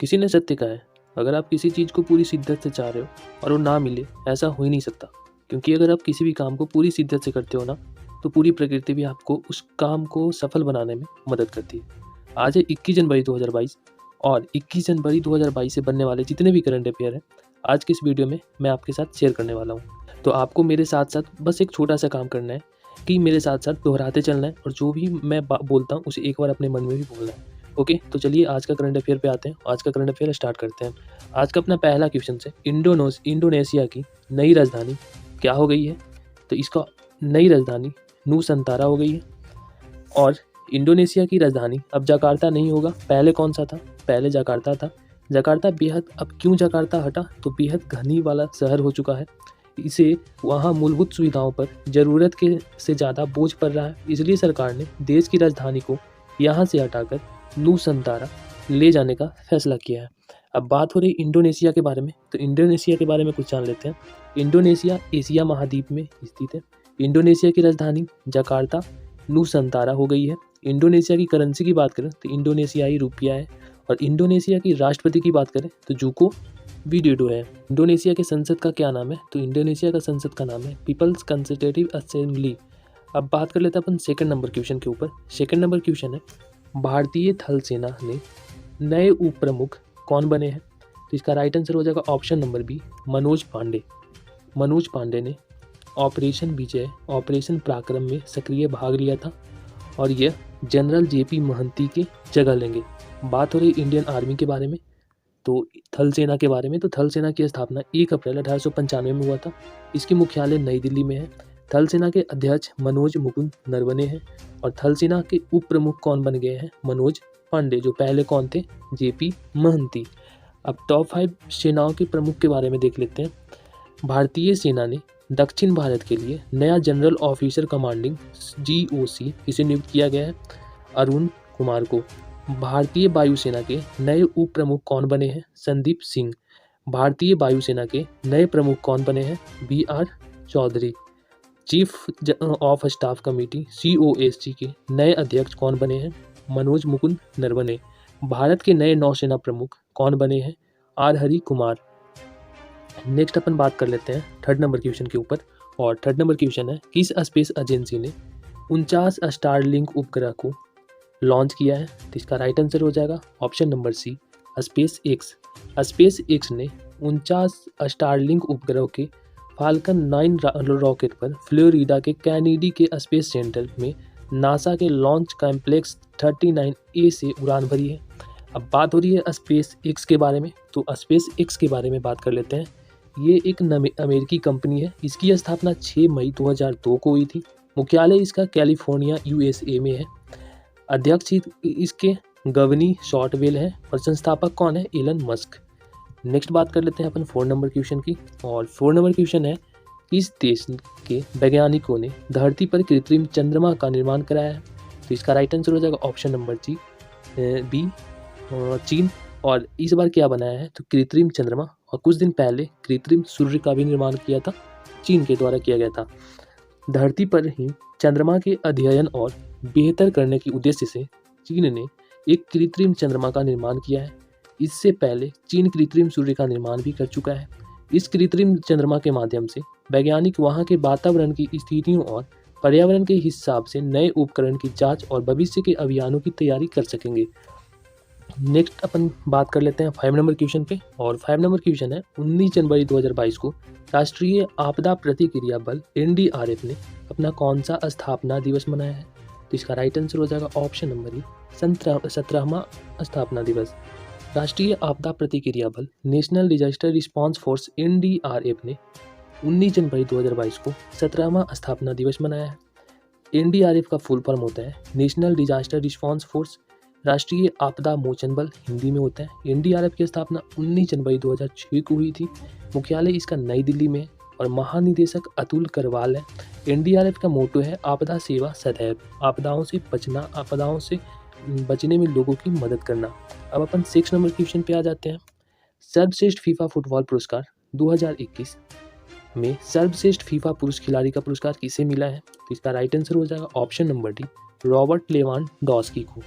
किसी ने सत्य कहा है, अगर आप किसी चीज़ को पूरी शिद्दत से चाह रहे हो और वो ना मिले, ऐसा हो ही नहीं सकता। क्योंकि अगर आप किसी भी काम को पूरी शिद्दत से करते हो ना, तो पूरी प्रकृति भी आपको उस काम को सफल बनाने में मदद करती है। आज है 21 जनवरी 2022 और 21 जनवरी 2022 से बनने वाले जितने भी करंट अफेयर हैं, आज की इस वीडियो में मैं आपके साथ शेयर करने वाला हूँ। तो आपको मेरे साथ साथ बस एक छोटा सा काम करना है कि मेरे साथ साथ दोहराते चलना है और जो भी मैं बोलता हूँ उसे एक बार अपने मन में भी बोलना है। ओके, तो चलिए आज का करंट अफेयर पे आते हैं। आज का करंट अफेयर स्टार्ट करते हैं। आज का अपना पहला क्वेश्चन है, इंडोनेशिया की नई राजधानी क्या हो गई है? तो इसका नई राजधानी नूसंतारा हो गई है। और इंडोनेशिया की राजधानी अब जकार्ता नहीं होगा। पहले कौन सा था? पहले जकार्ता था। जकार्ता बेहद, अब क्यों जकार्ता हटा? तो बेहद घनी वाला शहर हो चुका है। इसे वहाँ मूलभूत सुविधाओं पर ज़रूरत के से ज़्यादा बोझ पड़ रहा है, इसलिए सरकार ने देश की राजधानी को यहाँ से हटाकर नूसंतारा ले जाने का फैसला किया है। अब बात हो रही इंडोनेशिया के बारे में, तो इंडोनेशिया के बारे में कुछ जान लेते हैं। इंडोनेशिया एशिया महाद्वीप में स्थित है। इंडोनेशिया की राजधानी जकार्ता नूसंतारा हो गई है। इंडोनेशिया की करेंसी की बात करें तो इंडोनेशियाई रुपया है। और इंडोनेशिया की राष्ट्रपति की बात करें तो जोको विडोडो है। इंडोनेशिया के संसद का क्या नाम है? तो इंडोनेशिया का संसद का नाम है पीपल्स कंसल्टेटिव असेंबली। अब बात कर लेते हैं अपन सेकंड नंबर क्वेश्चन के ऊपर। सेकंड नंबर क्वेश्चन है, भारतीय थल सेना ने नए उप प्रमुख कौन बने हैं? तो इसका राइट आंसर हो जाएगा option number B, Manoj Pande. Manoj Pande ने ऑपरेशन विजय, ऑपरेशन पराक्रम में सक्रिय भाग लिया था और यह जनरल जेपी महंती की जगह लेंगे। बात हो रही इंडियन आर्मी के बारे में, तो थल सेना के बारे में। तो थल सेना की स्थापना 1 अप्रैल 1895 में हुआ था। इसकी मुख्यालय नई दिल्ली में है। थल सेना के अध्यक्ष मनोज मुकुंद नरवणे हैं और थल सेना के उप प्रमुख कौन बन गए हैं? मनोज पांडे। जो पहले कौन थे? जेपी महंती। अब टॉप 5 सेनाओं के प्रमुख के बारे में देख लेते हैं। भारतीय सेना ने दक्षिण भारत के लिए नया जनरल ऑफिसर कमांडिंग GOC इसे नियुक्त किया गया है, अरुण कुमार को। भारतीय वायुसेना के नए उप प्रमुख कौन बने हैं? संदीप सिंह। भारतीय वायुसेना के नए प्रमुख कौन बने हैं? BR Chaudhary. Chief of staff committee COSC के नए अध्यक्ष कौन बने हैं? मनोज मुकुंद नरवणे। भारत के नए नौसेना प्रमुख कौन बने हैं? R हरि कुमार। नेक्स्ट अपन बात कर लेते हैं थर्ड नंबर क्वेश्चन के ऊपर। और थर्ड नंबर क्वेश्चन है, किस स्पेस एजेंसी ने 49 स्टारलिंक उपग्रह को लॉन्च किया है? तो इसका राइट आंसर हो जाएगा option number C, SpaceX. SpaceX ने 49 स्टारलिंक उपग्रह के फाल्कन 9 रॉकेट पर फ्लोरिडा के कैनेडी के स्पेस सेंटर में नासा के लॉन्च कॉम्प्लेक्स 39A से उड़ान भरी है। अब बात हो रही है स्पेस एक्स के बारे में, तो स्पेस एक्स के बारे में बात कर लेते हैं। ये एक अमेरिकी कंपनी है। इसकी स्थापना 6 मई 2002 को हुई थी। मुख्यालय इसका कैलिफोर्निया USA में है। अध्यक्ष इसके गवनी शॉर्टवेल है और संस्थापक कौन है? Elon Musk. नेक्स्ट बात कर लेते हैं अपन 4 नंबर क्वेश्चन की। और 4 नंबर क्वेश्चन है, किस देश के वैज्ञानिकों ने धरती पर कृत्रिम चंद्रमा का निर्माण कराया है? तो इसका राइट आंसर हो जाएगा ऑप्शन नंबर बी, चीन। और इस बार क्या बनाया है? तो कृत्रिम चंद्रमा, और कुछ दिन पहले कृत्रिम सूर्य का भी निर्माण किया था, चीन के द्वारा किया गया था। धरती पर ही चंद्रमा के अध्ययन और बेहतर करने के उद्देश्य से चीन ने एक कृत्रिम चंद्रमा का निर्माण किया है। इससे पहले चीन कृत्रिम सूर्य का निर्माण भी कर चुका है। इस कृत्रिम चंद्रमा के माध्यम से वैज्ञानिक वहां के वातावरण की स्थितियों और पर्यावरण के हिसाब से नए उपकरण की जांच और भविष्य के अभियानों की तैयारी कर सकेंगे। नेक्स्ट अपन बात कर लेते हैं 5 नंबर क्वेश्चन पे। और 5 नंबर क्वेश्चन है, 19 जनवरी 2022 को राष्ट्रीय आपदा प्रतिक्रिया बल NDRF ने अपना कौन सा स्थापना दिवस मनाया है? तो इसका राइट आंसर हो जाएगा ऑप्शन नंबर ई, 17वां स्थापना दिवस। राष्ट्रीय आपदा प्रतिक्रिया बल national disaster response force NDRF ने 19 जनवरी 2022 को 17वां स्थापना दिवस मनाया है। NDRF का फुल फॉर्म होता है नेशनल डिजास्टर रिस्पांस फोर्स, राष्ट्रीय आपदा मोचन बल हिंदी में होता है। NDRF की स्थापना 19 जनवरी 2006 को हुई थी। मुख्यालय इसका नई दिल्ली में और महानिदेशक अतुल करवाल है। NDRF का मोटो है आपदा सेवा सदैव, आपदाओं से बचना, आपदाओं से बचने में लोगों की मदद करना। अब अपन 6 नंबर क्वेश्चन पे आ जाते हैं। सर्वश्रेष्ठ फीफा फुटबॉल पुरस्कार 2021 में सर्वश्रेष्ठ फीफा पुरुष खिलाड़ी का पुरस्कार किसे मिला है? तो इसका राइट आंसर हो जाएगा option number D, Robert Lewandowski को।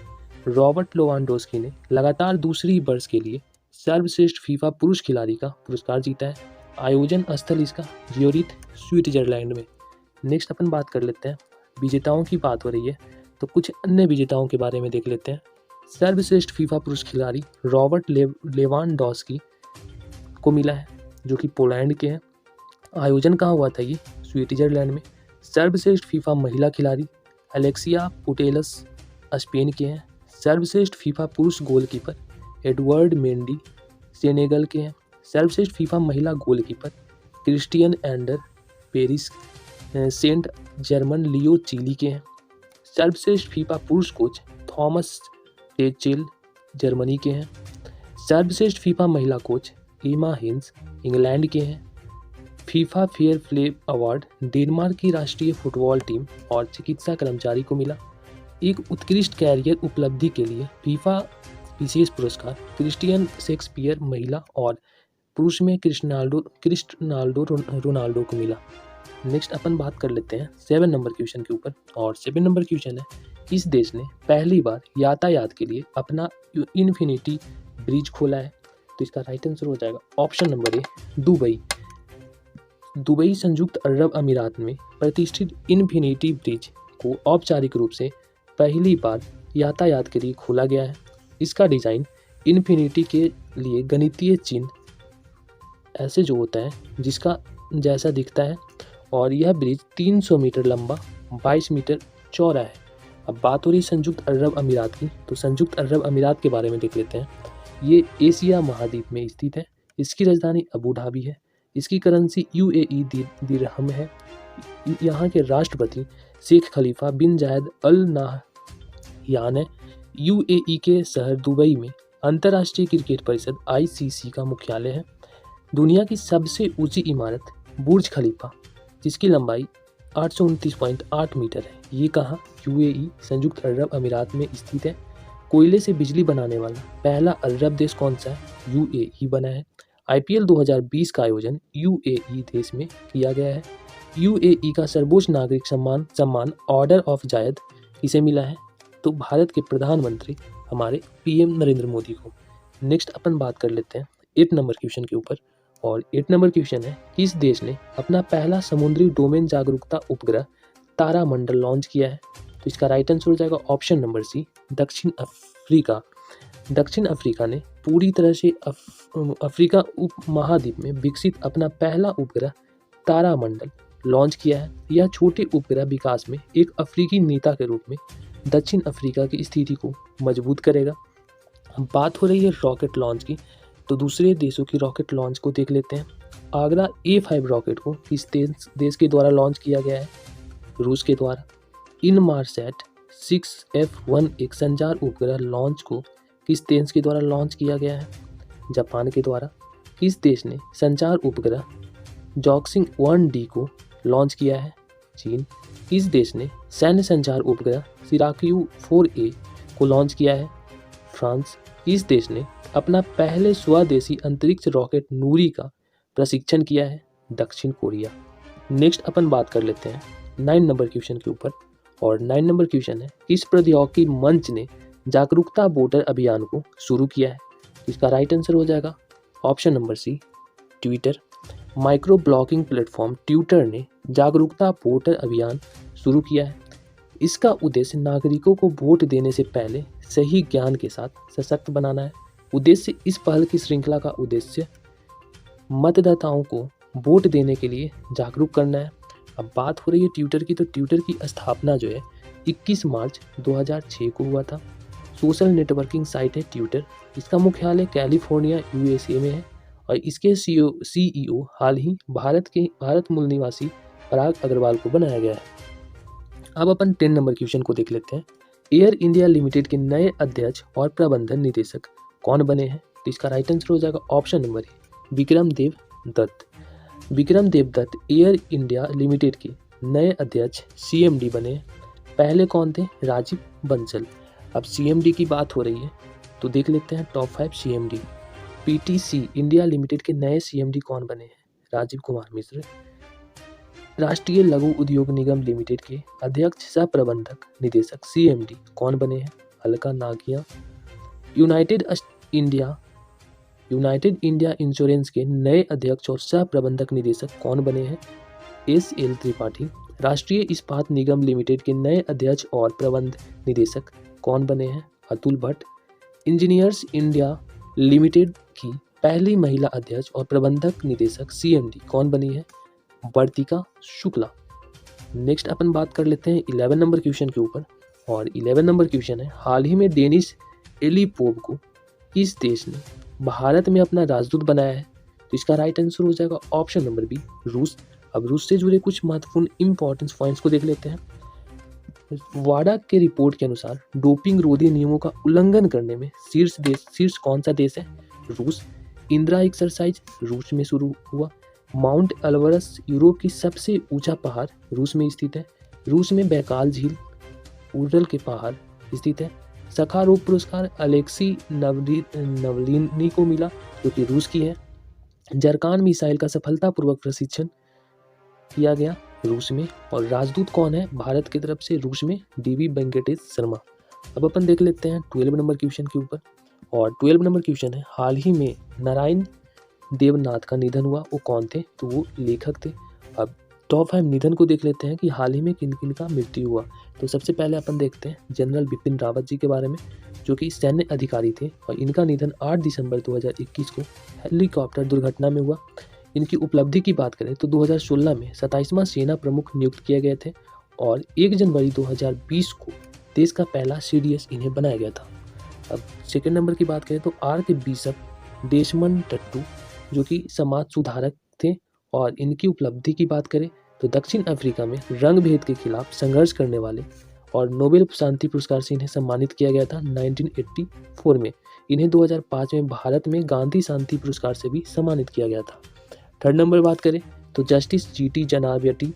रॉबर्ट लेवांडोस्की ने लगातार दूसरी वर्ष के लिए सर्वश्रेष्ठ फीफा पुरुष खिलाड़ी का पुरस्कार जीता है। आयोजन स्थल इसका ज्यूरिख स्विट्जरलैंड में। नेक्स्ट अपन बात कर लेते हैं, विजेताओं की बात हो रही है तो कुछ अन्य विजेताओं के बारे में देख लेते हैं। सर्वश्रेष्ठ फीफा पुरुष खिलाड़ी रॉबर्ट लेवांडोव्स्की को मिला है, जो कि पोलैंड के हैं। आयोजन कहाँ हुआ था, ये स्विट्जरलैंड में। सर्वश्रेष्ठ फीफा महिला खिलाड़ी अलेक्सिया पुटेलस स्पेन के हैं। सर्वश्रेष्ठ फीफा पुरुष गोलकीपर एडवर्ड मेंडी सेनेगल के हैं। सर्वश्रेष्ठ फीफा महिला goalkeeper Christiane Endler Paris Saint Germain Lyon Chile के हैं। सर्वश्रेष्ठ फीफा पुरुष कोच थॉमस टेचेल जर्मनी के हैं। सर्वश्रेष्ठ फीफा महिला कोच एमा हिंस इंग्लैंड के हैं। FIFA fair play award Denmark की राष्ट्रीय फुटबॉल टीम और चिकित्सा कर्मचारी को मिला। एक उत्कृष्ट कैरियर उपलब्धि के लिए फीफा विशेष पुरस्कार क्रिस्टियन शेक्सपियर महिला और पुरुष में क्रिस्टियानो रोनाल्डो को मिला। नेक्स्ट अपन बात कर लेते हैं 7 नंबर क्वेश्चन के ऊपर, और 7 नंबर क्वेश्चन है, किस देश ने पहली बार यातायात के लिए अपना इन्फिनिटी ब्रिज खोला है? तो इसका राइट आंसर हो जाएगा ऑप्शन नंबर ए दुबई। दुबई संयुक्त अरब अमीरात में प्रतिष्ठित इन्फिनिटी ब्रिज को औपचारिक रूप से पहली बार यातायात के लिए खोला गया है। इसका डिज़ाइन इन्फिनिटी के लिए गणितीय चिन्ह ऐसे जो होता है जिसका जैसा दिखता है, और यह ब्रिज 300 मीटर लंबा 22 मीटर चौड़ा है। अब बात हो रही संयुक्त अरब अमीरात की, तो संयुक्त अरब अमीरात के बारे में देख लेते हैं। ये एशिया महाद्वीप में स्थित है। इसकी राजधानी अबू धाबी है। इसकी करेंसी यूएई दिरहम है। यहाँ के राष्ट्रपति शेख खलीफा बिन जायद अल नाहयान है। यूएई के शहर दुबई में अंतर्राष्ट्रीय क्रिकेट परिषद आईसीसी का मुख्यालय है। दुनिया की सबसे ऊंची इमारत बुर्ज खलीफा, जिसकी लंबाई 829.8 मीटर है, ये कहाँ? यूएई संयुक्त अरब अमीरात में स्थित है। कोयले से बिजली बनाने वाला पहला अरब देश कौन सा है? यूएई बना है। आईपीएल 2020 का आयोजन यूएई देश में किया गया है। यूएई का सर्वोच्च नागरिक सम्मान ऑर्डर ऑफ जायद किसे मिला है? तो भारत के प्रधानमंत्री हमारे पीएम नरेंद्र मोदी को। नेक्स्ट अपन बात कर लेते हैं 8 नंबर क्वेश्चन के ऊपर, और 8 नंबर क्वेश्चन है, किस देश ने अपना पहला समुद्री डोमेन जागरूकता उपग्रह तारामंडल लॉन्च किया है? तो इसका राइट आंसर हो जाएगा ऑप्शन नंबर सी दक्षिण अफ्रीका। दक्षिण अफ्रीका ने पूरी तरह से अफ्रीका उप महाद्वीप में विकसित अपना पहला उपग्रह तारामंडल लॉन्च किया है। यह छोटे उपग्रह विकास में एक अफ्रीकी नेता के रूप में दक्षिण अफ्रीका की स्थिति को मजबूत करेगा। बात हो रही है रॉकेट लॉन्च की, तो दूसरे देशों की रॉकेट लॉन्च को देख लेते हैं। आगरा A5 रॉकेट को किस देश के द्वारा लॉन्च किया गया है? रूस के द्वारा। इनमारसैट 6F1 एक संचार उपग्रह लॉन्च को किस देश के द्वारा लॉन्च किया गया है? जापान के द्वारा। किस देश ने संचार उपग्रह जॉक्सिंग 1D को लॉन्च किया है? चीन। किस देश ने सैन्य संचार उपग्रह सिराक्यू 4A को लॉन्च किया है? फ्रांस। किस देश ने अपना पहले स्वदेशी अंतरिक्ष रॉकेट नूरी का प्रशिक्षण किया है? दक्षिण कोरिया। नेक्स्ट अपन बात कर लेते हैं 9 नंबर क्वेश्चन के ऊपर, और 9 नंबर क्वेश्चन है, किस प्रौद्योगिकी मंच ने जागरूकता वोटर अभियान को शुरू किया है? इसका राइट आंसर हो जाएगा option number C Twitter. Micro blogging platform Twitter ने जागरूकता वोटर अभियान शुरू किया है। इसका उद्देश्य नागरिकों को वोट देने से पहले सही ज्ञान के साथ सशक्त बनाना है। उद्देश्य इस पहल की श्रृंखला का उद्देश्य मतदाताओं को वोट देने के लिए जागरूक करना है। अब बात हो रही है ट्विटर की, तो ट्विटर की स्थापना जो है 21 मार्च 2006 को हुआ था। सोशल नेटवर्किंग साइट है ट्विटर। इसका मुख्यालय कैलिफोर्निया यूएसए में है, और इसके सीईओ हाल ही भारत मूल निवासी पराग अग्रवाल को बनाया गया है। अब अपन 10 नंबर क्वेश्चन को देख लेते हैं। एयर इंडिया लिमिटेड के नए अध्यक्ष और प्रबंधन निदेशक कौन बने हैं? तो इसका राइट आंसर हो जाएगा option number A Vikram Dev Dutt. Vikram Dev Dutt Air India Limited के नए अध्यक्ष CMD बने। पहले कौन थे? राजीव बंसल। अब CMD की बात हो रही है तो देख लेते हैं top 5 CMD। PTC India Limited के नए CMD कौन बने हैं? राजीव कुमार मिश्र। राष्ट्रीय लघु उद्योग निगम लिमिटेड के अध्यक्ष सह प्रबंधक निदेशक CMD कौन बने हैं? Alka Nagia. United India United India insurance के नए अध्यक्ष और सह प्रबंधक निदेशक कौन बने हैं? एस.एल. त्रिपाठी। राष्ट्रीय इस्पात निगम लिमिटेड के नए अध्यक्ष और प्रबंध निदेशक कौन बने हैं? Atul Bhatt. Engineers India limited की पहली महिला अध्यक्ष और प्रबंधक निदेशक (CMD) कौन बनी है? वर्तिका शुक्ला। नेक्स्ट अपन बात कर लेते हैं 11 नंबर क्वेश्चन के ऊपर, और 11 नंबर क्वेश्चन है, हाल ही में डेनिस एलिपोव को किस देश ने भारत में अपना राजदूत बनाया है? तो इसका राइट आंसर हो जाएगा ऑप्शन नंबर बी, रूस। अब रूस से जुड़े कुछ महत्वपूर्ण इंपॉर्टेंस पॉइंट्स को देख लेते हैं। वाडा के रिपोर्ट के अनुसार डोपिंग रोधी नियमों का उल्लंघन करने में शीर्ष कौन सा देश है? रूस। इंदिरा एक्सरसाइज रूस में शुरू हुआ। माउंट एल्बरस यूरोप की सबसे ऊंचा पहाड़ रूस में स्थित है। रूस में बैकाल झील उरल के पहाड़ स्थित है। सखारोव पुरस्कार अलेक्सी नवलिनी को मिला, जो कि रूस की है। जरकान मिसाइल का सफलतापूर्वक प्रशिक्षण किया गया रूस में। और राजदूत कौन है भारत की तरफ से रूस में? DV वेंकटेश शर्मा। अब अपन देख लेते हैं 12 नंबर क्वेश्चन के ऊपर, और 12 नंबर क्वेश्चन है, हाल ही में नारायण देवनाथ का निधन हुआ, वो कौन थे? तो वो लेखक थे। अब टॉप 5 निधन को देख लेते हैं कि हाल ही में किन किन का मृत्यु हुआ। तो सबसे पहले अपन देखते हैं जनरल बिपिन रावत जी के बारे में, जो कि सैन्य अधिकारी थे, और इनका निधन 8 दिसंबर 2021 को हेलीकॉप्टर दुर्घटना में हुआ। इनकी उपलब्धि की बात करें तो 2016 में 27वां सेना प्रमुख नियुक्त किए गए थे, और 1 जनवरी 2020 को देश का पहला CDS इन्हें बनाया गया था। अब सेकंड नंबर की बात करें तो आर्क बिशप डेसमंड टट्टू, जो कि समाज सुधारक थे, और इनकी उपलब्धि की बात करें तो दक्षिण अफ्रीका में रंग भेद के खिलाफ संघर्ष करने वाले, और नोबेल शांति पुरस्कार से इन्हें सम्मानित किया गया था 1984 में। इन्हें 2005 में भारत में गांधी शांति पुरस्कार से भी सम्मानित किया गया था। थर्ड नंबर बात करें तो जस्टिस GT जनार्दन।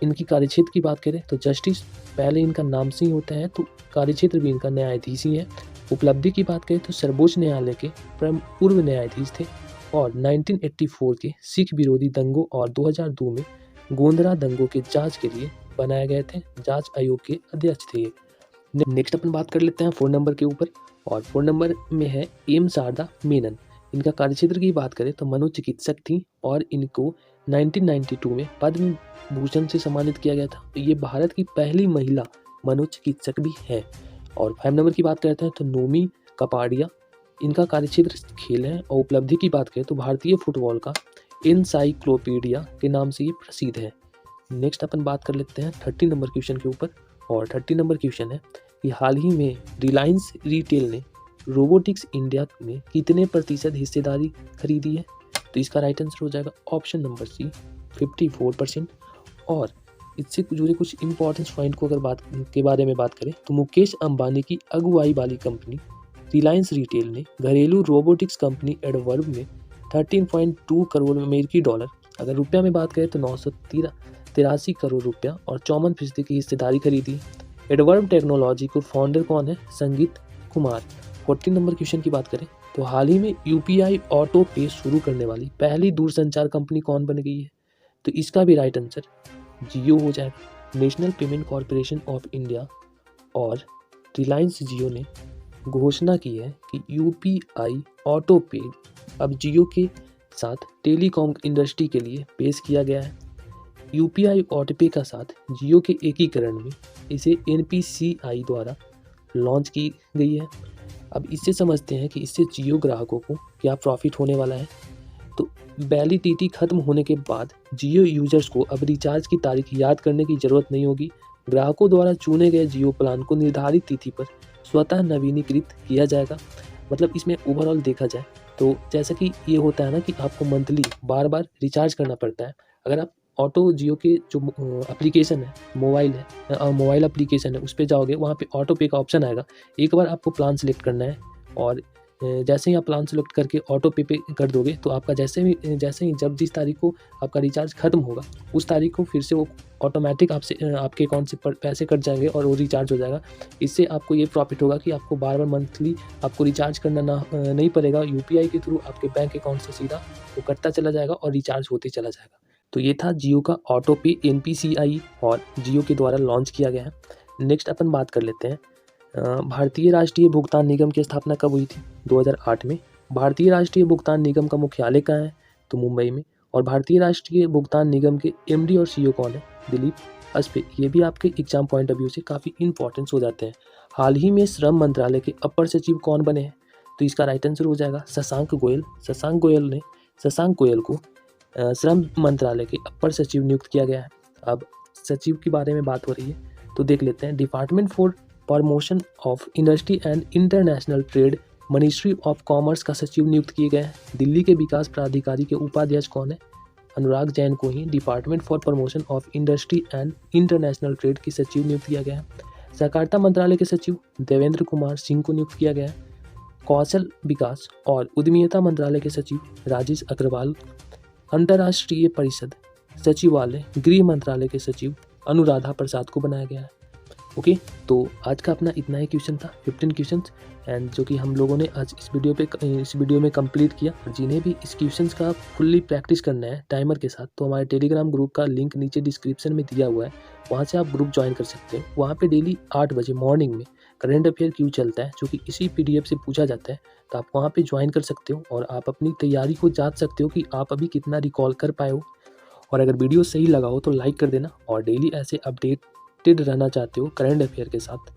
इनकी कार्यक्षेत्र की बात करें तो जस्टिस पहले इनका नाम से ही होता है, तो कार्यक्षेत्र भी इनका न्यायाधीश ही है। उपलब्धि की बात करें तो सर्वोच्च न्यायालय के पूर्व न्यायाधीश थे, और 1984 के सिख विरोधी दंगों और 2002 में गोंधरा दंगों के जांच के लिए बनाए गए थे। जांच आयोग के अध्यक्ष थे। नेक्स्ट अपन बात कर लेते हैं 4 नंबर के ऊपर, और 4 नंबर में है एम शारदा मेनन। इनका कार्यक्षेत्र की बात करें तो मनोचिकित्सक थी, और इनको 1992 में पद्म भूषण से सम्मानित किया गया था। तो ये भारत की पहली महिला मनोचिकित्सक भी है। और 5 नंबर की बात करते हैं तो नोमी कपाड़िया। इनका कार्यक्षेत्र खेल है, और उपलब्धि की बात करें तो भारतीय फुटबॉल का एनसाइक्लोपीडिया के नाम से ये प्रसिद्ध है। नेक्स्ट अपन बात कर लेते हैं 30 नंबर क्वेश्चन के ऊपर, और 30 नंबर क्वेश्चन है कि हाल ही में रिलायंस रिटेल ने रोबोटिक्स इंडिया में कितने % हिस्सेदारी खरीदी है? तो इसका राइट आंसर हो जाएगा ऑप्शन नंबर सी, 54%। और इससे जुड़े कुछ इंपॉर्टेंट पॉइंट को अगर के बारे में बात करें तो मुकेश अंबानी की अगुवाई वाली कंपनी रिलायंस रिटेल ने घरेलू रोबोटिक्स कंपनी एडवर्ब में 13.2 करोड़ अमेरिकी डॉलर, अगर रुपया में बात करें तो 983 करोड़ रुपया और 54% की हिस्सेदारी खरीदी। एडवर्ब टेक्नोलॉजी को फाउंडर कौन है? संगीत कुमार। 14 नंबर क्वेश्चन की बात करें तो हाल ही में UPI ऑटो पे शुरू करने वाली पहली दूरसंचार कंपनी कौन बन गई है? तो इसका भी राइट आंसर जियो हो जाएगा। National payment corporation of India और रिलायंस जियो ने घोषणा की है कि UPI ऑटो पे अब जियो के साथ टेलीकॉम इंडस्ट्री के लिए पेश किया गया है। UPI ऑटो पे का साथ जियो के एकीकरण में इसे NPCI द्वारा लॉन्च की गई है। अब इससे समझते हैं कि इससे जियो ग्राहकों को क्या प्रॉफिट होने वाला है। तो वैलिडिटी खत्म होने के बाद जियो यूजर्स को अब रिचार्ज की तारीख याद करने की ज़रूरत नहीं होगी। ग्राहकों द्वारा चुने गए जियो प्लान को निर्धारित तिथि पर स्वतः नवीनीकृत किया जाएगा। मतलब इसमें ओवरऑल देखा जाए तो जैसा कि ये होता है ना कि आपको मंथली बार बार रिचार्ज करना पड़ता है। अगर आप ऑटो जियो के जो एप्लीकेशन है, मोबाइल एप्लीकेशन है, उस पर जाओगे, वहाँ पे ऑटो पे का ऑप्शन आएगा। एक बार आपको प्लान सेलेक्ट करना है, और जैसे ही आप प्लान सेलेक्ट करके ऑटो पे कर दोगे तो आपका जैसे ही जब जिस तारीख को आपका रिचार्ज खत्म होगा उस तारीख को फिर से वो ऑटोमेटिक आपके अकाउंट से पैसे कट जाएंगे और वो रिचार्ज हो जाएगा। इससे आपको ये प्रॉफिट होगा कि आपको बार बार मंथली आपको रिचार्ज करना नहीं पड़ेगा। UPI के थ्रू आपके बैंक अकाउंट से सीधा वो कटता चला जाएगा और रिचार्ज होते चला जाएगा। तो ये था जियो का ऑटो पे NPCI और जियो के द्वारा लॉन्च किया गया है। नेक्स्ट अपन बात कर लेते हैं भारतीय राष्ट्रीय भुगतान निगम की स्थापना कब हुई थी? 2008 में। भारतीय राष्ट्रीय भुगतान निगम का मुख्यालय कहाँ है? तो मुंबई में। और भारतीय राष्ट्रीय भुगतान निगम के एमडी और सीईओ कौन है? दिलीप अस्पे। ये भी आपके एग्जाम पॉइंट ऑफ व्यू से काफ़ी इंपॉर्टेंस हो जाते हैं। हाल ही में श्रम मंत्रालय के अपर सचिव कौन बने हैं? तो इसका राइट आंसर हो जाएगा शशांक गोयल। शशांक गोयल को श्रम मंत्रालय के अपर सचिव नियुक्त किया गया है। अब सचिव के बारे में बात हो रही है तो देख लेते हैं। Department for promotion of industry and international trade, ministry of commerce का सचिव नियुक्त किए गए हैं। दिल्ली के विकास प्राधिकारी के उपाध्यक्ष कौन है? अनुराग जैन को ही department for promotion of industry and international trade की सचिव नियुक्त किया गया है। सहकारिता मंत्रालय के सचिव देवेंद्र कुमार सिंह को नियुक्त किया गया है। कौशल विकास और उद्यमिता मंत्रालय के सचिव राजेश अग्रवाल। अंतर्राष्ट्रीय परिषद सचिवालय गृह मंत्रालय के सचिव अनुराधा प्रसाद को बनाया गया है। ओके, तो आज का अपना इतना ही क्वेश्चन था, 15 क्वेश्चंस, एंड जो कि हम लोगों ने आज इस वीडियो में कंप्लीट किया। और जिन्हें भी इस क्वेश्चंस का फुल्ली प्रैक्टिस करना है टाइमर के साथ, तो हमारे टेलीग्राम ग्रुप का लिंक नीचे डिस्क्रिप्शन में दिया हुआ है, वहाँ से आप ग्रुप ज्वाइन कर सकते हो। वहाँ पे डेली 8 बजे मॉर्निंग में करंट अफेयर क्यों चलता है, जो कि इसी PDF से पूछा जाता है, तो आप वहाँ पे ज्वाइन कर सकते हो और आप अपनी तैयारी को जांच सकते हो कि आप अभी कितना रिकॉल कर पाए हो। और अगर वीडियो सही लगा हो तो लाइक कर देना, और डेली ऐसे अपडेटेड रहना चाहते हो करंट अफेयर के साथ,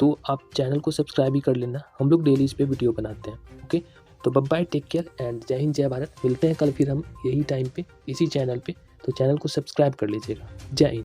तो आप चैनल को सब्सक्राइब भी कर लेना। हम लोग डेली इस पे वीडियो बनाते हैं। ओके, तो बाय, टेक केयर एंड जय हिंद, जय भारत। मिलते हैं कल फिर हम यही टाइम पे इसी चैनल पे, तो चैनल को सब्सक्राइब कर लीजिएगा। जय हिंद।